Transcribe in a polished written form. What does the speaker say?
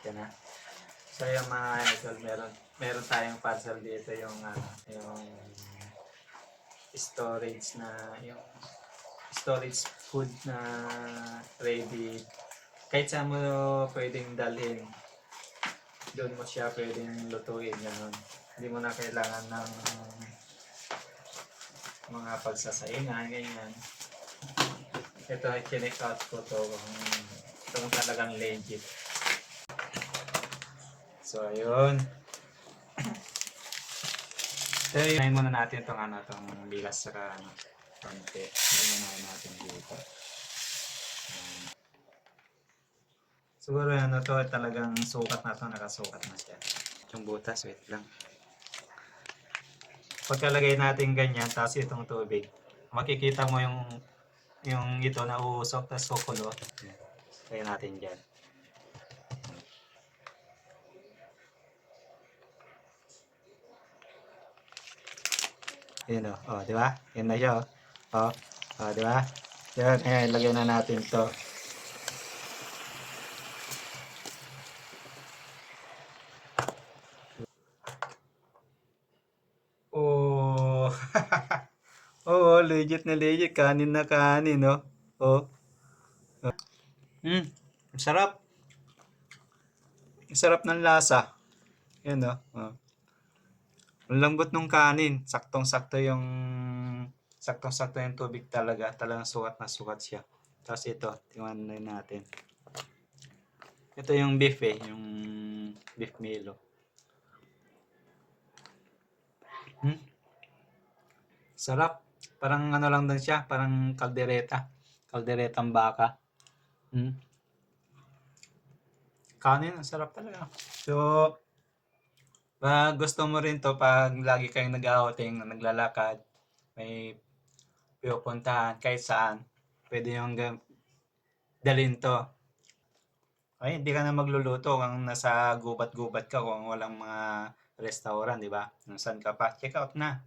Yan na. So yung mga idol, meron tayong parcel dito yung yung storage yung storage food na ready. Kahit saan mo pwedeng dalhin, doon mo siya pwedeng lutuin, gano'n. Hindi mo na kailangan ng mga pagsasaingan, ganyan. Ito, chinek out ko to kung talagang legit. So, ayun. So, yun muna natin itong bigas saka konti. Yun muna natin dito. Siguro to talagang sukat na to, nakasukat na siya. Yung butas, wait lang. Pagkalagay natin ganyan, tapos itong tubig, makikita mo yung ito na uusok, tapos kukulo. Lagay natin dyan. Yun o, di ba? Yun na siya o. Di ba? Yan, ayan, lagay na natin to. Oh, oo, legit na legit. Kanin na kanin, no? Oh. Sarap. Sarap ng lasa. Yan, no? Oh. Ang lambot ng kanin. Saktong-sakto yung tubig talaga. Talagang sukat na sukat siya. Tapos ito, tingnan natin. Ito yung beef yung beef Milo. Sarap. Parang lang din siya, parang kaldereta. Kalderetang baka. Kanin, ang sarap talaga. So, pag gusto mo rin to, pag lagi kayong nag-outing, naglalakad, may pinupuntahan, kahit saan, pwede yung dalhin to. Ay, hindi ka na magluluto kung nasa gubat-gubat ka, kung walang mga restaurant, di ba? Kung saan ka pa, check out na.